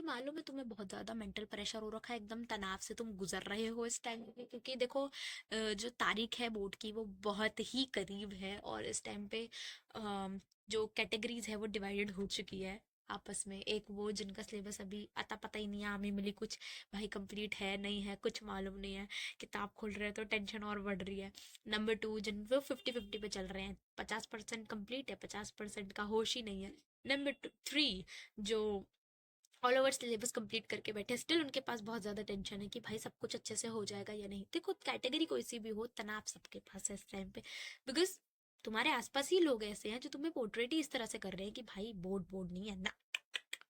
मालूम है तुम्हें बहुत ज्यादा मेंटल प्रेशर हो रखा है, एकदम तनाव से तुम गुजर रहे हो इस टाइम पे, क्योंकि देखो जो तारीख है बोर्ड की वो बहुत ही करीब है, और इस टाइम पे जो कैटेगरीज है वो डिवाइडेड हो चुकी है आपस में। एक वो जिनका सिलेबस अभी अता पता ही नहीं है, आमी मिली कुछ, भाई कंप्लीट है नहीं है कुछ मालूम नहीं है, किताब खोल रहे हैं तो टेंशन और बढ़ रही है। नंबर टू जिन वो 50-50 पे चल रहे हैं, 50% कंप्लीट है, 50% का होश ही नहीं है। नंबर थ्री जो ऑल ओवर सिलेबस कंप्लीट करके बैठे, स्टिल उनके पास बहुत ज्यादा टेंशन है कि भाई सब कुछ अच्छे से हो जाएगा या नहीं। देखो कैटेगरी कोई सी भी हो, तनाव सबके पास है इस टाइम पे, बिकॉज तुम्हारे आसपास ही लोग ऐसे हैं जो तुम्हें पोर्ट्रेट ही इस तरह से कर रहे हैं कि भाई बोर्ड बोर्ड नहीं है ना,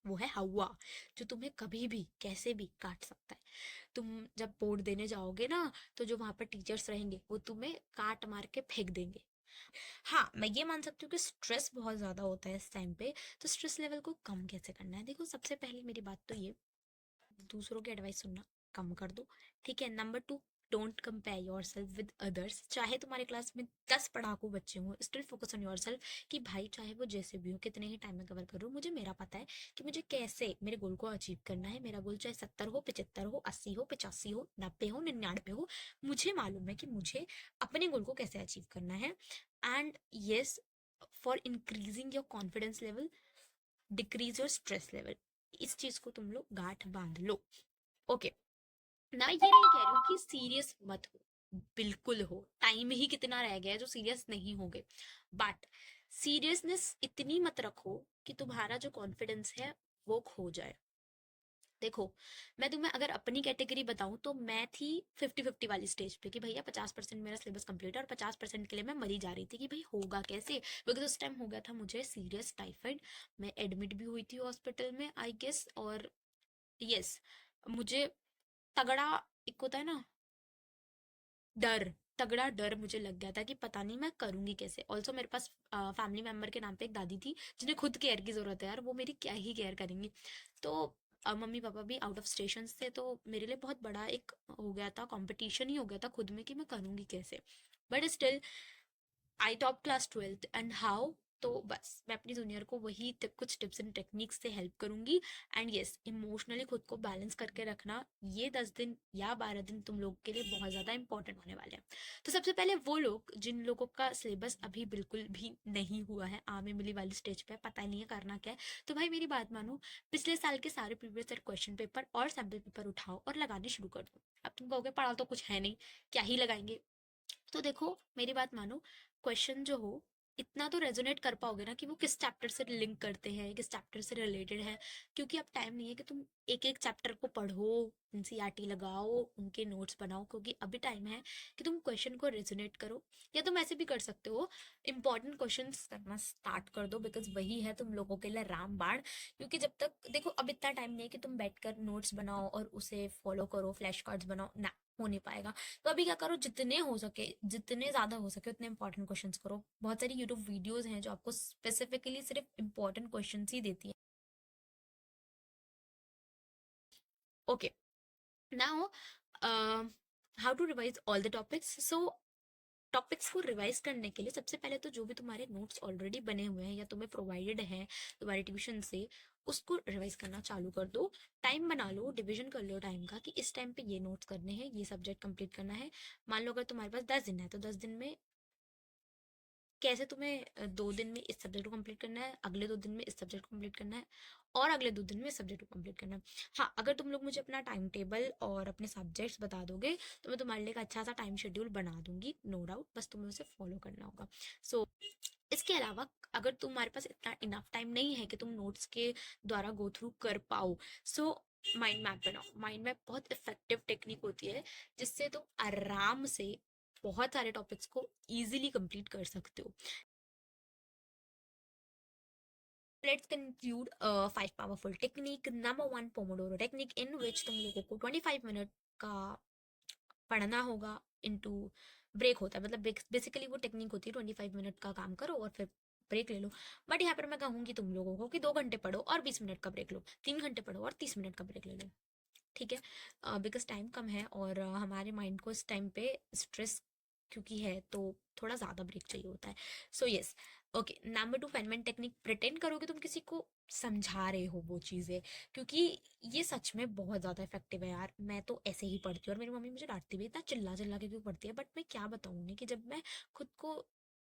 वो है हवा, जो तुम्हें कभी भी कैसे भी काट सकता है। तुम जब बोर्ड देने जाओगे ना, तो जो वहां पर टीचर्स रहेंगे वो तुम्हें काट मार के फेंक देंगे। हाँ, मैं ये मान सकती हूँ कि स्ट्रेस बहुत ज़्यादा होता है इस टाइम पे, तो स्ट्रेस लेवल को कम कैसे करना है? देखो सबसे पहले मेरी बात तो ये, दूसरों की एडवाइस सुनना कम कर दो, ठीक है? Number two, don't compare your self with others. चाहे तुम्हारे क्लास में 10 पढ़ाकू बच्चे हों, still focus on your self, कि भाई चाहे वो जैसे भी हो, कितने ही टाइम में कवर करूँ, मुझे मेरा पता है कि मुझे कैसे मेरे गोल को अचीव करना है। मेरा गोल चाहे 70 हो, 75 हो, 80 हो, 85 हो, 90 हो, 99 हो, मुझे मालूम है कि मुझे अपने गोल को कैसे अचीव करना है। And yes, for increasing your confidence level, decrease your stress level, इस चीज को तुम लोग गांठ बांध लो। ओके, ना ये नहीं कह रही हूँ कि सीरियस मत हो, बिल्कुल हो, टाइम ही कितना रह गया है जो सीरियस नहीं होगे, बट सीरियसनेस इतनी मत रखो कि तुम्हारा जो कॉन्फिडेंस है वो खो जाए। देखो, मैं तुम्हें अगर अपनी कैटेगरी बताऊं तो मैं थी 50-50 वाली स्टेज पे, कि भैया 50% मेरा सिलेबस कंप्लीट है और 50% के लिए मैं मरी जा रही थी कि भाई होगा कैसे, बिकॉज उस टाइम हो गया था मुझे सीरियस टाइफाइड। मैं एडमिट भी हुई थी हॉस्पिटल में आई गेस, और यस, मुझे तगड़ा, एक होता है ना डर, तगड़ा डर मुझे लग गया था कि पता नहीं मैं करूंगी कैसे। ऑल्सो मेरे पास फैमिली मेंबर के नाम पे एक दादी थी जिन्हें खुद केयर की जरूरत है यार, वो मेरी क्या ही केयर करेंगी। तो मम्मी पापा भी आउट ऑफ स्टेशन थे, तो मेरे लिए बहुत बड़ा एक हो गया था, कंपटीशन ही हो गया था खुद में कि मैं करूंगी कैसे। But still I top class 12th and how, तो बस मैं अपनी जूनियर को वही कुछ टिप्स एंड टेक्निक्स से हेल्प करूंगी। एंड यस, इमोशनली खुद को बैलेंस करके रखना, ये 10 दिन या 12 दिन तुम लोग के लिए बहुत ज़्यादा इंपॉर्टेंट होने वाले हैं। तो सबसे पहले वो लोग जिन लोगों का सिलेबस अभी बिल्कुल भी नहीं हुआ है, आमे मिली वाली स्टेज पे, पता ही नहीं है करना क्या है, तो भाई मेरी बात मानो, पिछले साल के सारे प्रीवियस ईयर क्वेश्चन पेपर और सैम्पल पेपर उठाओ और लगाने शुरू कर दो। अब तुम कहोगे पढ़ा तो कुछ है नहीं, क्या ही लगाएंगे, तो देखो मेरी बात मानो, क्वेश्चन जो हो इतना तो रेजोनेट कर पाओगे ना कि वो किस चैप्टर से लिंक करते हैं, किस चैप्टर से रिलेटेड है, क्योंकि अब टाइम नहीं है कि तुम एक एक चैप्टर को पढ़ो, एनसीईआरटी लगाओ, उनके नोट्स बनाओ, क्योंकि अभी टाइम है कि तुम क्वेश्चन को रेजोनेट करो। या तुम ऐसे भी कर सकते हो, इंपॉर्टेंट क्वेश्चंस करना स्टार्ट कर दो, बिकॉज वही है तुम लोगों के लिए रामबाण। क्योंकि जब तक देखो, अब इतना टाइम नहीं है कि तुम बैठकर नोट्स बनाओ और उसे फॉलो करो, फ्लैश कार्ड्स बनाओ ना, हो नहीं पाएगा। तो अभी क्या करो, जितने हो सके, जितने ज्यादा हो सके उतने इंपॉर्टेंट क्वेश्चंस करो। बहुत सारी यूट्यूब वीडियोस हैं जो आपको स्पेसिफिकली सिर्फ इंपॉर्टेंट क्वेश्चंस ही देती हैं। Okay, now how to revise all the topics. So topics को रिवाइज करने के लिए सबसे पहले तो जो भी तुम्हारे नोट्स ऑलरेडी बने हुए हैं या तुम्हें प्रोवाइडेड है तुम्हारे ट्यूशन से, उसको रिवाइज करना चालू कर दो। टाइम बना लो, डिवीजन कर लो टाइम का, कि इस टाइम पे ये नोट्स करने हैं, ये सब्जेक्ट कंप्लीट करना है। मान लो अगर तुम्हारे पास 10 दिन है, तो 10 दिन में कैसे तुम्हें 2 दिन में इस सब्जेक्ट को कंप्लीट करना है, अगले 2 दिन में इस सब्जेक्ट को कंप्लीट करना है, और अगले 2 दिन में इस सब्जेक्ट को कंप्लीट करना है। हाँ, अगर तुम लोग मुझे अपना टाइम टेबल और अपने सब्जेक्ट्स बता दोगे तो मैं तुम्हारे लिए एक अच्छा सा टाइम शेड्यूल बना दूंगी, नो डाउट, बस तुम्हें उसे फॉलो करना होगा। सो इसके अलावा अगर तुम्हारे पास इतना इनफ टाइम नहीं है कि तुम नोट्स के द्वारा गो थ्रू कर पाओ, सो माइंड मैप बनाओ। माइंड मैप बहुत इफेक्टिव टेक्निक होती है जिससे तुम आराम से बहुत सारे टॉपिक्स को इजीली कंप्लीट कर सकते हो। Let's conclude 5 powerful technique. Number 1, Pomodoro technique, in which तुम लोगों को 25 मिनट का पढ़ना होगा इनटू ब्रेक होता है, मतलब बेसिकली वो टेक्निक होती है 25 मिनट का काम करो और फिर ब्रेक ले लो। बट यहाँ पर मैं कहूंगी तुम लोगों को कि 2 घंटे पढ़ो और 20 मिनट का ब्रेक लो, 3 घंटे पढ़ो और 30 मिनट का ब्रेक ले लो, ठीक है? बिकॉज टाइम कम है और हमारे माइंड को इस टाइम पे स्ट्रेस क्योंकि है, तो थोड़ा ज़्यादा ब्रेक चाहिए होता है। So yes, okay, number two, Feynman technique, pretend करो कि तुम किसी को समझा रहे हो वो चीज़ें, क्योंकि ये सच में बहुत ज़्यादा इफेक्टिव है यार। मैं तो ऐसे ही पढ़ती हूँ और मेरी मम्मी मुझे डांटती भी है, इतना चिल्ला चिल्ला के क्यों पढ़ती है, बट मैं क्या बताऊँ उन्हें कि जब मैं खुद को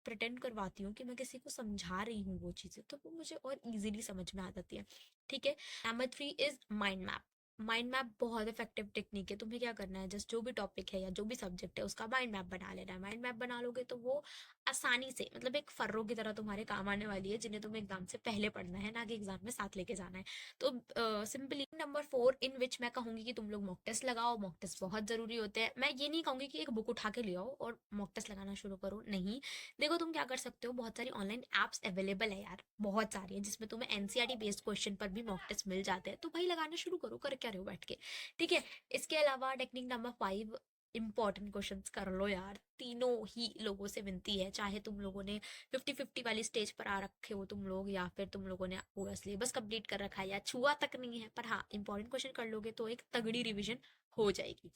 प्रिटेंड करवाती हूँ कि मैं किसी को समझा रही हूँ वो चीज़ें, तो वो मुझे और इजीली समझ में आ जाती है। ठीक है। Number three is mind map. Mind map बहुत इफेक्टिव टेक्निक है। तुम्हें क्या करना है, जस्ट जो भी टॉपिक है या जो भी सब्जेक्ट है उसका माइंड मैप बना लेना है। माइंड मैप बना लोगे तो वो आसानी से, मतलब एक फर्रो की तरह तुम्हारे काम आने वाली है, जिन्हें तुम्हें एग्जाम से पहले पढ़ना है, ना कि एग्जाम में साथ लेके जाना है। तो सिंपली नंबर फोर इन विच मैं कहूंगी कि तुम लोग मॉक टेस्ट लगाओ। मॉक टेस्ट बहुत जरूरी होते हैं। मैं ये नहीं कहूंगी कि एक बुक उठा के ले आओ और मॉक टेस्ट लगाना शुरू करो, नहीं। देखो तुम क्या कर सकते हो, बहुत सारी ऑनलाइन एप्स अवेलेबल है यार, बहुत सारी है, जिसमें तुम्हें एनसीईआरटी बेस्ड क्वेश्चन पर भी मॉक टेस्ट मिल जाते हैं, तो भाई लगाना शुरू करो, कर क्या रहे हो बैठ के। ठीक है। इसके अलावा technique number five, important questions कर लो यार। तीनों ही लोगों से विनती है, चाहे तुम लोगों ने 50-50 वाली स्टेज पर आ रखे हो तुम लोग, या फिर तुम लोगों ने पूरा सिलेबस कंप्लीट कर रखा है या छुआ तक नहीं है, पर हाँ इंपॉर्टेंट क्वेश्चन कर लोगे तो एक तगड़ी रिवीजन हो जाएगी।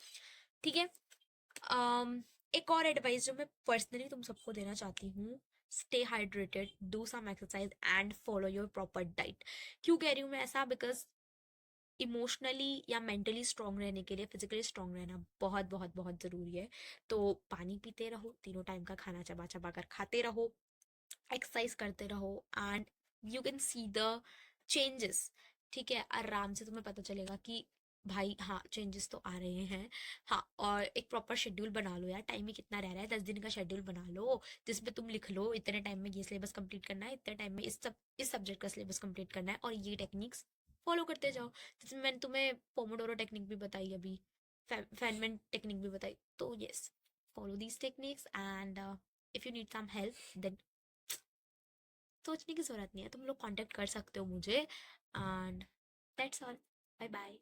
ठीक है। एक और एडवाइस जो मैं पर्सनली तुम सबको देना चाहती हूँ, stay hydrated, do some exercise and follow your proper diet. क्यों कह रही हूँ मैं ऐसा, बिकॉज इमोशनली या मेंटली स्ट्रांग रहने के लिए फिजिकली स्ट्रांग रहना बहुत बहुत बहुत ज़रूरी है। तो पानी पीते रहो, तीनों टाइम का खाना चबा चबा कर खाते रहो, एक्सरसाइज करते रहो, and you can see the changes. ठीक है, आराम से तुम्हें पता चलेगा कि भाई हाँ चेंजेस तो आ रहे हैं। हाँ, और एक प्रॉपर शेड्यूल बना लो यार, टाइम ही कितना रह रहा है, 10 दिन का शेड्यूल बना लो, जिसमें तुम लिख लो इतने टाइम में ये सिलेबस कंप्लीट करना है, इतने टाइम में इस सब्जेक्ट का सिलेबस कंप्लीट करना है, और ये टेक्निक्स फॉलो करते जाओ। जैसे मैंने तुम्हें पोमोडोरो टेक्निक भी बताई अभी, फेनमैन टेक्निक भी बताई, तो yes, follow these techniques, and if you need some help then सोचने की ज़रूरत नहीं है, तुम लोग कांटेक्ट कर सकते हो मुझे, and that's all. Bye bye.